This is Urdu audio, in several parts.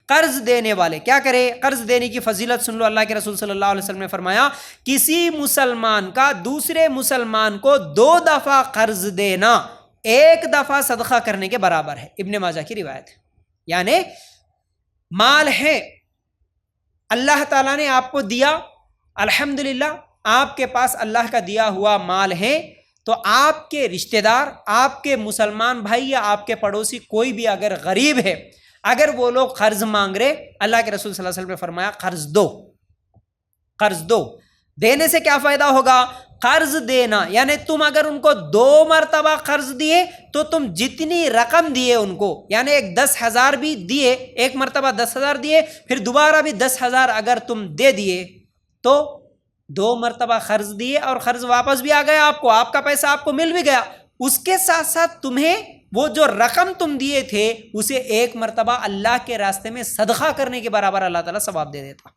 قرض دینے والے کیا کرے؟ قرض دینے کی فضیلت سن لو. اللہ کے رسول صلی اللہ علیہ وسلم نے فرمایا کسی مسلمان کا دوسرے مسلمان کو 2 دفعہ قرض دینا 1 دفعہ صدقہ کرنے کے برابر ہے. ابن ماجہ کی روایت ہے. یعنی مال ہے، اللہ تعالیٰ نے آپ کو دیا، الحمدللہ آپ کے پاس اللہ کا دیا ہوا مال ہے، تو آپ کے رشتہ دار، آپ کے مسلمان بھائی یا آپ کے پڑوسی کوئی بھی اگر غریب ہے، اگر وہ لوگ قرض مانگ رہے، اللہ کے رسول صلی اللہ علیہ وسلم نے فرمایا قرض دو. قرض دو. دینے سے کیا فائدہ ہوگا؟ قرض دینا یعنی تم اگر ان کو 2 مرتبہ قرض دیے تو تم جتنی رقم دیے ان کو، یعنی ایک 10,000 بھی دیے، ایک مرتبہ 10,000 دیے، پھر دوبارہ بھی 10,000 اگر تم دے دیے تو 2 مرتبہ قرض دیے اور قرض واپس بھی آ گیا آپ کو، آپ کا پیسہ آپ کو مل بھی گیا. اس کے ساتھ ساتھ تمہیں وہ جو رقم تم دیے تھے اسے 1 مرتبہ اللہ کے راستے میں صدقہ کرنے کے برابر اللہ تعالیٰ ثواب دے دیتا.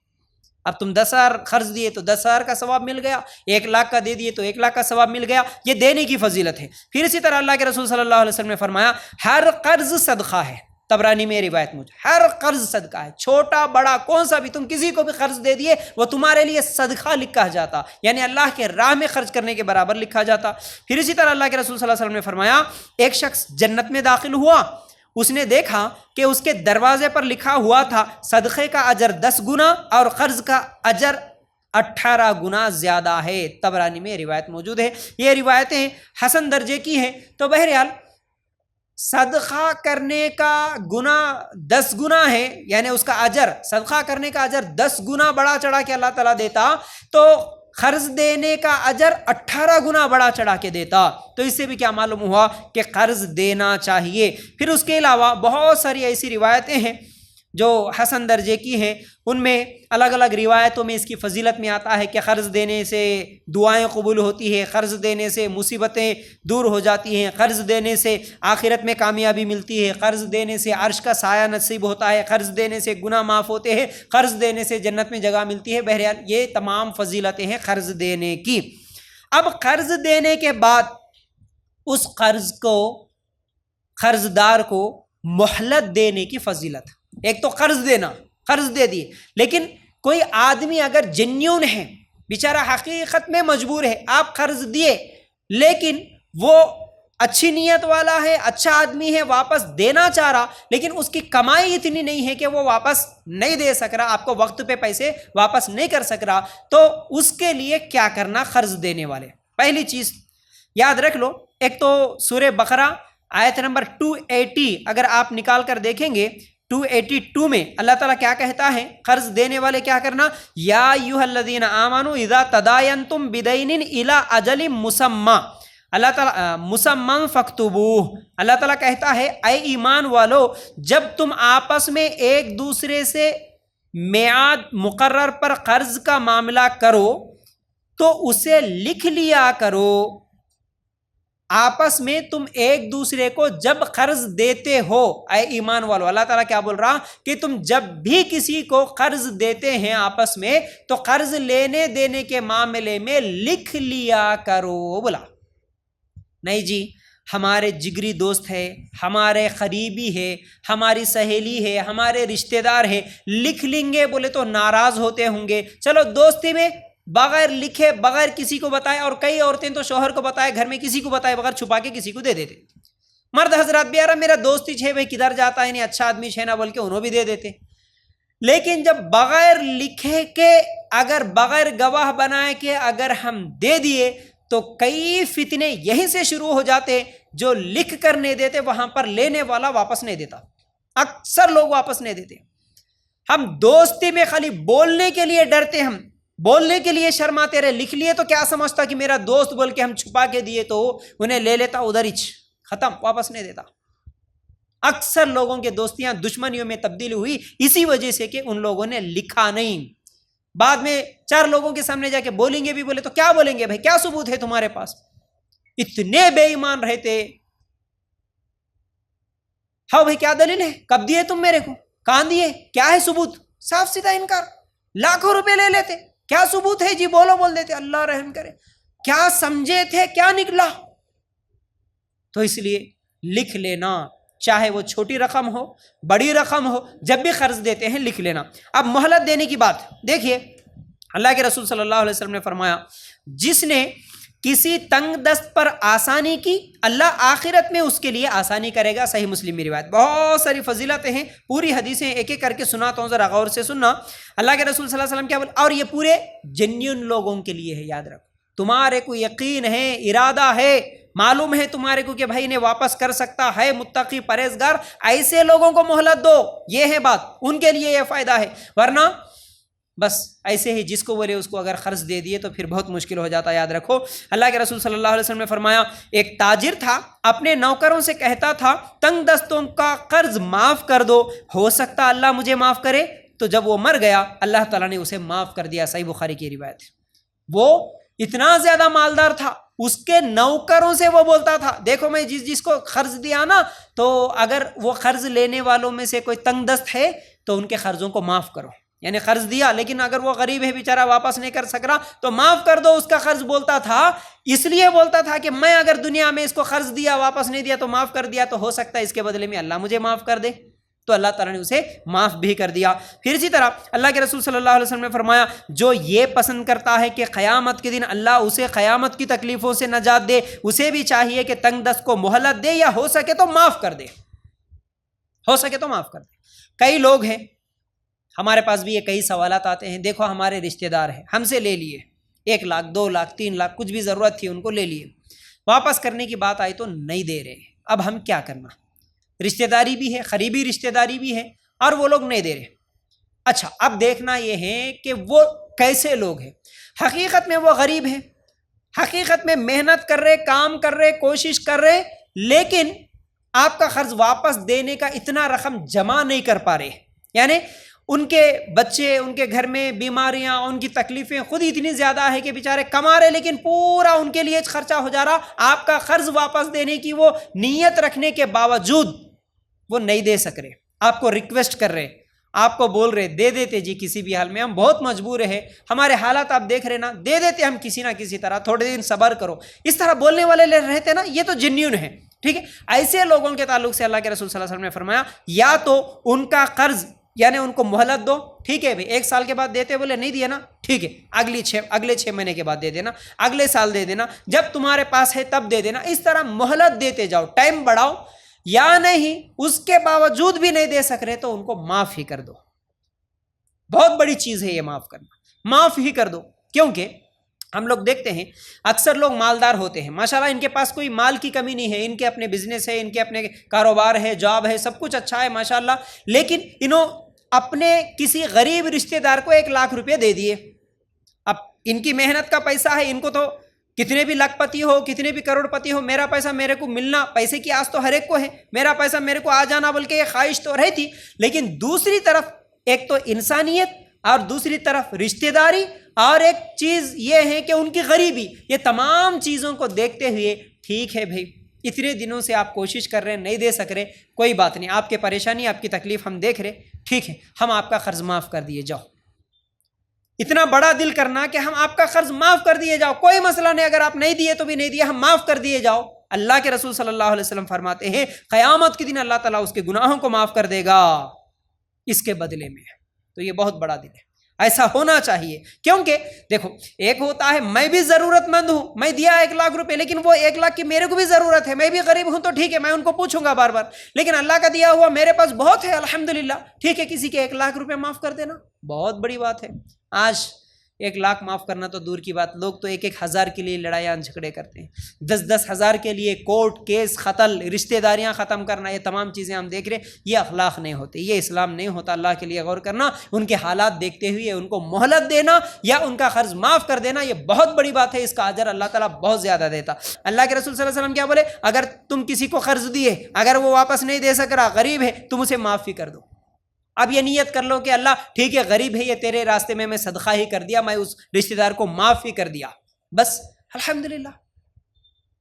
اب تم 10,000 قرض دیے تو 10,000 کا ثواب مل گیا، 1,00,000 کا دے دیے تو 1,00,000 کا ثواب مل گیا. یہ دینے کی فضیلت ہے. پھر اسی طرح اللہ کے رسول صلی اللہ علیہ وسلم نے فرمایا ہر قرض صدقہ ہے. طبرانی میں روایت مجھے، ہر قرض صدقہ ہے، چھوٹا بڑا کون سا بھی، تم کسی کو بھی قرض دے دیے وہ تمہارے لیے صدقہ لکھا جاتا، یعنی اللہ کے راہ میں خرچ کرنے کے برابر لکھا جاتا. پھر اسی طرح اللہ کے رسول صلی اللہ علیہ وسلم نے فرمایا ایک شخص جنت میں داخل ہوا، اس نے دیکھا کہ اس کے دروازے پر لکھا ہوا تھا صدقے کا اجر 10 گنا اور قرض کا اجر 18 گنا زیادہ ہے. طبرانی میں روایت موجود ہے. یہ روایتیں حسن درجے کی ہیں. تو بہرحال صدقہ کرنے کا گنا 10 گنا ہے، یعنی اس کا اجر، صدقہ کرنے کا اجر 10 گنا بڑا چڑھا کے اللہ تعالیٰ دیتا، تو قرض دینے کا اجر 18 گنا بڑا چڑھا کے دیتا. تو اس سے بھی کیا معلوم ہوا کہ قرض دینا چاہیے. پھر اس کے علاوہ بہت ساری ایسی روایتیں ہیں جو حسن درجے کی ہیں. ان میں الگ الگ روایتوں میں اس کی فضیلت میں آتا ہے کہ قرض دینے سے دعائیں قبول ہوتی ہے، قرض دینے سے مصیبتیں دور ہو جاتی ہیں، قرض دینے سے آخرت میں کامیابی ملتی ہے، قرض دینے سے عرش کا سایہ نصیب ہوتا ہے، قرض دینے سے گناہ معاف ہوتے ہیں، قرض دینے سے جنت میں جگہ ملتی ہے. بہرحال یہ تمام فضیلتیں ہیں قرض دینے کی. اب قرض دینے کے بعد اس قرض دار کو مہلت دینے کی فضیلت. ایک تو قرض دینا، قرض دے دیے، لیکن کوئی آدمی اگر جنیون ہے، بیچارہ حقیقت میں مجبور ہے، آپ قرض دیے لیکن وہ اچھی نیت والا ہے، اچھا آدمی ہے، واپس دینا چاہ رہا، لیکن اس کی کمائی اتنی نہیں ہے کہ وہ واپس نہیں دے سک رہا، آپ کو وقت پہ پیسے واپس نہیں کر سک رہا، تو اس کے لیے کیا کرنا؟ قرض دینے والے پہلی چیز یاد رکھ لو. ایک تو سورہ بقرہ آیت نمبر 280 اگر آپ نکال کر دیکھیں گے، 282 میں اللہ تعالیٰ کیا کہتا ہے؟ قرض دینے والے کیا کرنا؟ یا ایھا الذین آمنوا اذا تداینتم بدین الی اجل مسمی، اللہ تعالیٰ مسمى فاکتبوہ، اللہ تعالیٰ کہتا ہے اے ایمان والو جب تم آپس میں ایک دوسرے سے میعاد مقرر پر قرض کا معاملہ کرو تو اسے لکھ لیا کرو. آپس میں تم ایک دوسرے کو جب قرض دیتے ہو، اے ایمان والو، اللہ تعالیٰ کیا بول رہا کہ تم جب بھی کسی کو قرض دیتے ہیں آپس میں تو قرض لینے دینے کے معاملے میں لکھ لیا کرو. بولا نہیں جی ہمارے جگری دوست ہے، ہمارے قریبی ہے، ہماری سہیلی ہے، ہمارے رشتہ دار ہے، لکھ لیں گے بولے تو ناراض ہوتے ہوں گے، چلو دوستی میں بغیر لکھے بغیر کسی کو بتائے، اور کئی عورتیں تو شوہر کو بتائے گھر میں کسی کو بتائے بغیر چھپا کے کسی کو دے دیتے. مرد حضرات بھی یار میرا دوست ہی ہے بھائی کدھر جاتا ہے نہیں اچھا آدمی ہے نا بول کے انہوں بھی دے دیتے. لیکن جب بغیر لکھے کے اگر بغیر گواہ بنائے کے اگر ہم دے دیے تو کئی فتنے یہیں سے شروع ہو جاتے. جو لکھ کر نہیں دیتے وہاں پر لینے والا واپس نہیں دیتا، اکثر لوگ واپس نہیں دیتے. ہم دوستی میں خالی بولنے کے لیے ڈرتے، ہم بولنے کے لیے شرماتے رہے، لکھ لیے تو کیا سمجھتا کہ میرا دوست بول کے ہم چھپا کے دیے تو انہیں لے لیتا ادھر ہی ختم، واپس نہیں دیتا. اکثر لوگوں کے دوستیاں دشمنیوں میں تبدیل ہوئی اسی وجہ سے کہ ان لوگوں نے لکھا نہیں. بعد میں 4 لوگوں کے سامنے جا کے بولیں گے بھی بولے تو کیا بولیں گے؟ بھائی کیا ثبوت ہے تمہارے پاس؟ اتنے بے ایمان رہتے. ہاں بھائی کیا دلیل ہے؟ کب دیے تم میرے کو؟ کہاں دیے؟ کیا ہے ثبوت؟ صاف سیدھا انکار. لاکھوں روپے لے لیتے، کیا ثبوت ہے جی بولو، بول دیتے. اللہ رحم کرے، کیا سمجھے تھے کیا نکلا؟ تو اس لیے لکھ لینا. چاہے وہ چھوٹی رقم ہو بڑی رقم ہو، جب بھی قرض دیتے ہیں لکھ لینا۔ اب مہلت دینے کی بات دیکھیے، اللہ کے رسول صلی اللہ علیہ وسلم نے فرمایا جس نے کسی تنگ دست پر آسانی کی اللہ آخرت میں اس کے لیے آسانی کرے گا۔ صحیح مسلم میں روایت، بہت ساری فضیلتیں ہیں، پوری حدیثیں ایک ایک کر کے سناتا ہوں، ذرا غور سے سننا۔ اللہ کے رسول صلی اللہ علیہ وسلم کیا بولے، اور یہ پورے جینیون لوگوں کے لیے ہے، یاد رکھو، تمہارے کو یقین ہے، ارادہ ہے، معلوم ہے تمہارے کو کہ بھائی نے واپس کر سکتا ہے، متقی پرہیزگار، ایسے لوگوں کو مہلت دو، یہ ہے بات، ان کے لیے یہ فائدہ ہے۔ ورنہ بس ایسے ہی جس کو بولے اس کو اگر قرض دے دیے تو پھر بہت مشکل ہو جاتا ہے، یاد رکھو۔ اللہ کے رسول صلی اللہ علیہ وسلم نے فرمایا ایک تاجر تھا، اپنے نوکروں سے کہتا تھا تنگ دستوں کا قرض معاف کر دو، ہو سکتا اللہ مجھے معاف کرے۔ تو جب وہ مر گیا اللہ تعالیٰ نے اسے معاف کر دیا، صحیح بخاری کی روایت ہے۔ وہ اتنا زیادہ مالدار تھا، اس کے نوکروں سے وہ بولتا تھا، دیکھو میں جس کو قرض دیا نا، تو اگر وہ قرض لینے والوں میں سے کوئی تنگ دست ہے تو ان کے قرضوں کو معاف کرو، یعنی قرض دیا لیکن اگر وہ غریب ہے بیچارہ واپس نہیں کر سک رہا تو معاف کر دو اس کا قرض۔ بولتا تھا، اس لیے بولتا تھا کہ میں اگر دنیا میں اس کو قرض دیا واپس نہیں دیا تو معاف کر دیا تو ہو سکتا ہے اس کے بدلے میں اللہ مجھے معاف کر دے، تو اللہ تعالیٰ نے اسے معاف بھی کر دیا۔ پھر اسی طرح اللہ کے رسول صلی اللہ علیہ وسلم نے فرمایا جو یہ پسند کرتا ہے کہ قیامت کے دن اللہ اسے قیامت کی تکلیفوں سے نجات دے، اسے بھی چاہیے کہ تنگ دست کو مہلت دے یا ہو سکے تو معاف کر دے، ہو سکے تو معاف کر دے۔ کئی لوگ ہیں ہمارے پاس بھی یہ کئی سوالات آتے ہیں، دیکھو ہمارے رشتہ دار ہیں، ہم سے لے لیے 1 لاکھ 2 لاکھ 3 لاکھ، کچھ بھی ضرورت تھی ان کو لے لیے، واپس کرنے کی بات آئی تو نہیں دے رہے، اب ہم کیا کرنا؟ رشتہ داری بھی ہے، قریبی رشتہ داری بھی ہے، اور وہ لوگ نہیں دے رہے۔ اچھا اب دیکھنا یہ ہے کہ وہ کیسے لوگ ہیں۔ حقیقت میں وہ غریب ہیں، حقیقت میں محنت کر رہے، کام کر رہے، کوشش کر رہے، لیکن آپ کا قرض واپس دینے کا اتنا رقم جمع نہیں کر پا رہے، یعنی ان کے بچے، ان کے گھر میں بیماریاں، ان کی تکلیفیں خود اتنی زیادہ ہے کہ بیچارے کما رہے لیکن پورا ان کے لیے خرچہ ہو جا رہا، آپ کا قرض واپس دینے کی وہ نیت رکھنے کے باوجود وہ نہیں دے سک رہے، آپ کو ریکویسٹ کر رہے، آپ کو بول رہے دے دیتے جی کسی بھی حال میں، ہم بہت مجبور ہیں، ہمارے حالات آپ دیکھ رہے نا، دے دیتے ہم کسی نہ کسی طرح، تھوڑے دن صبر کرو، اس طرح بولنے والے رہتے نا، یہ تو جنیون ہے، ٹھیک ہے۔ ایسے لوگوں کے تعلق سے اللہ کے رسول صلی اللہ علیہ وسلم نے فرمایا یا تو ان کا قرض یعنی ان کو مہلت دو، ٹھیک ہے بھائی 1 سال کے بعد دیتے، بولے نہیں دیا نا، ٹھیک ہے اگلے 6 مہینے کے بعد دے دینا، اگلے سال دے دینا، جب تمہارے پاس ہے تب دے دینا، اس طرح مہلت دیتے جاؤ، ٹائم بڑھاؤ، یا نہیں اس کے باوجود بھی نہیں دے سک رہے تو ان کو معاف ہی کر دو۔ بہت بڑی چیز ہے یہ معاف کرنا، معاف ہی کر دو، کیونکہ ہم لوگ دیکھتے ہیں اکثر لوگ مالدار ہوتے ہیں، ماشاءاللہ ان کے پاس کوئی مال کی کمی نہیں ہے، ان کے اپنے بزنس ہے، ان کے اپنے کاروبار ہے، جاب ہے، سب کچھ اچھا ہے ماشاءاللہ، لیکن انہوں اپنے کسی غریب رشتہ دار کو 1 لاکھ روپے دے دیے۔ اب ان کی محنت کا پیسہ ہے، ان کو تو کتنے بھی لاکھ پتی ہو، کتنے بھی کروڑ پتی ہو، میرا پیسہ میرے کو ملنا، پیسے کی آس تو ہر ایک کو ہے، میرا پیسہ میرے کو آ جانا بلکہ یہ خواہش تو رہتی، لیکن دوسری طرف ایک تو انسانیت اور دوسری طرف رشتہ داری اور ایک چیز یہ ہے کہ ان کی غریبی، یہ تمام چیزوں کو دیکھتے ہوئے ٹھیک ہے بھائی اتنے دنوں سے آپ کوشش کر رہے ہیں، نہیں دے سک رہے، کوئی بات نہیں، آپ کے پریشانی آپ کی تکلیف ہم دیکھ رہے، ٹھیک ہے ہم آپ کا قرض معاف کر دیے جاؤ۔ اتنا بڑا دل کرنا کہ ہم آپ کا قرض معاف کر دیے جاؤ، کوئی مسئلہ نہیں، اگر آپ نہیں دیے تو بھی نہیں دیے، ہم معاف کر دیے جاؤ۔ اللہ کے رسول صلی اللہ علیہ وسلم فرماتے ہیں قیامت کے دن اللہ تعالیٰ اس کے گناہوں کو معاف کر دے گا اس کے بدلے میں، تو یہ بہت بڑا دل ہے، ایسا ہونا چاہیے۔ کیونکہ دیکھو ایک ہوتا ہے میں بھی ضرورت مند ہوں، میں دیا 1 لاکھ روپے، لیکن وہ 1 لاکھ کی میرے کو بھی ضرورت ہے، میں بھی غریب ہوں تو ٹھیک ہے میں ان کو پوچھوں گا بار بار، لیکن اللہ کا دیا ہوا میرے پاس بہت ہے الحمدللہ، ٹھیک ہے کسی کے 1 لاکھ روپے معاف کر دینا بہت بڑی بات ہے۔ آج 1 لاکھ معاف کرنا تو دور کی بات، لوگ تو 1-1 ہزار کے لیے لڑائیاں جھگڑے کرتے ہیں، 10-10 ہزار کے لیے کورٹ کیس، قتل، رشتہ داریاں ختم کرنا، یہ تمام چیزیں ہم دیکھ رہے ہیں، یہ اخلاق نہیں ہوتے، یہ اسلام نہیں ہوتا۔ اللہ کے لیے غور کرنا، ان کے حالات دیکھتے ہوئے ان کو مہلت دینا یا ان کا قرض معاف کر دینا، یہ بہت بڑی بات ہے، اس کا اجر اللہ تعالیٰ بہت زیادہ دیتا۔ اللہ کے رسول صلی اللہ علیہ وسلم کیا بولے، اگر تم کسی کو قرض دیے، اگر وہ واپس نہیں دے سک رہا، غریب ہے، تم اسے معاف ہی کر دو۔ اب یہ نیت کر لو کہ اللہ ٹھیک ہے غریب ہے، یہ تیرے راستے میں صدقہ ہی کر دیا، میں اس رشتہ دار کو معاف ہی کر دیا، بس الحمدللہ۔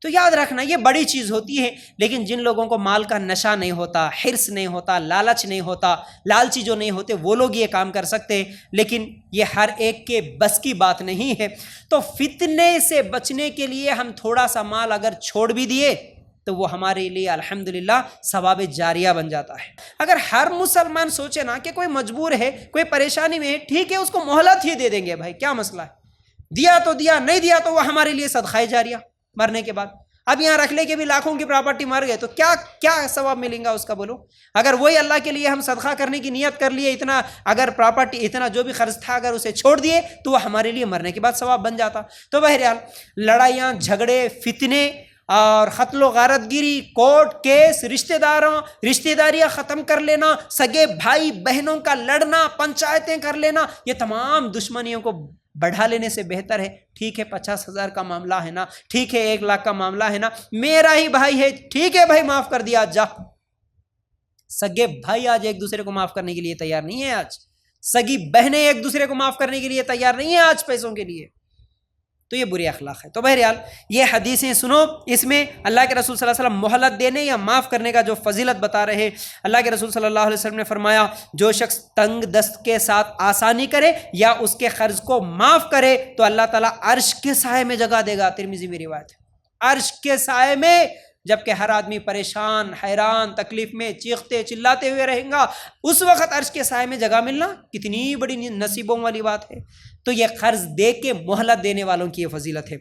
تو یاد رکھنا یہ بڑی چیز ہوتی ہے، لیکن جن لوگوں کو مال کا نشہ نہیں ہوتا، حرص نہیں ہوتا، لالچ نہیں ہوتا، لالچی جو نہیں ہوتے، وہ لوگ یہ کام کر سکتے ہیں، لیکن یہ ہر ایک کے بس کی بات نہیں ہے۔ تو فتنے سے بچنے کے لیے ہم تھوڑا سا مال اگر چھوڑ بھی دیے تو وہ ہمارے لیے الحمدللہ ثواب جاریہ بن جاتا ہے۔ اگر ہر مسلمان سوچے نا کہ کوئی مجبور ہے، کوئی پریشانی میں ہے، ٹھیک ہے اس کو مہلت ہی دے دیں گے بھائی، کیا مسئلہ ہے، دیا تو دیا، نہیں دیا تو وہ ہمارے لیے صدقہ جاریہ مرنے کے بعد۔ اب یہاں رکھ لے کے بھی لاکھوں کی پراپرٹی مر گئے تو کیا ثواب ملیں گا اس کا، بولو؟ اگر وہی اللہ کے لیے ہم صدقہ کرنے کی نیت کر لیے، اتنا اگر پراپرٹی اتنا جو بھی خرچ تھا اگر اسے چھوڑ دیے تو وہ ہمارے لیے مرنے کے بعد ثواب بن جاتا۔ تو بہرحال لڑائیاں، جھگڑے، فتنے اور قتل و غارت گیری، کورٹ کیس، رشتہ داریاں ختم کر لینا، سگے بھائی بہنوں کا لڑنا، پنچایتیں کر لینا، یہ تمام دشمنیوں کو بڑھا لینے سے بہتر ہے ٹھیک ہے 50,000 کا معاملہ ہے نا، ٹھیک ہے 1 لاکھ کا معاملہ ہے نا، میرا ہی بھائی ہے، ٹھیک ہے بھائی معاف کر دیا، جا۔ سگے بھائی آج ایک دوسرے کو معاف کرنے کے لیے تیار نہیں ہے، آج سگی بہنیں ایک دوسرے کو معاف کرنے کے لیے تیار نہیں ہیں آج پیسوں کے لیے، تو یہ بری اخلاق ہے۔ تو بہرحال یہ حدیثیں سنو، اس میں اللہ کے رسول صلی اللہ علیہ وسلم مہلت دینے یا معاف کرنے کا جو فضیلت بتا رہے۔ اللہ کے رسول صلی اللہ علیہ وسلم نے فرمایا جو شخص تنگ دست کے ساتھ آسانی کرے یا اس کے قرض کو معاف کرے تو اللہ تعالیٰ عرش کے سائے میں جگہ دے گا، ترمذی میں روایت ہے، عرش کے سائے میں، جبکہ ہر آدمی پریشان، حیران، تکلیف میں چیختے چلاتے ہوئے رہیں گا، اس وقت عرش کے سائے میں جگہ ملنا کتنی بڑی نصیبوں والی بات ہے۔ تو یہ قرض دے کے مہلت دینے والوں کی یہ فضیلت ہے۔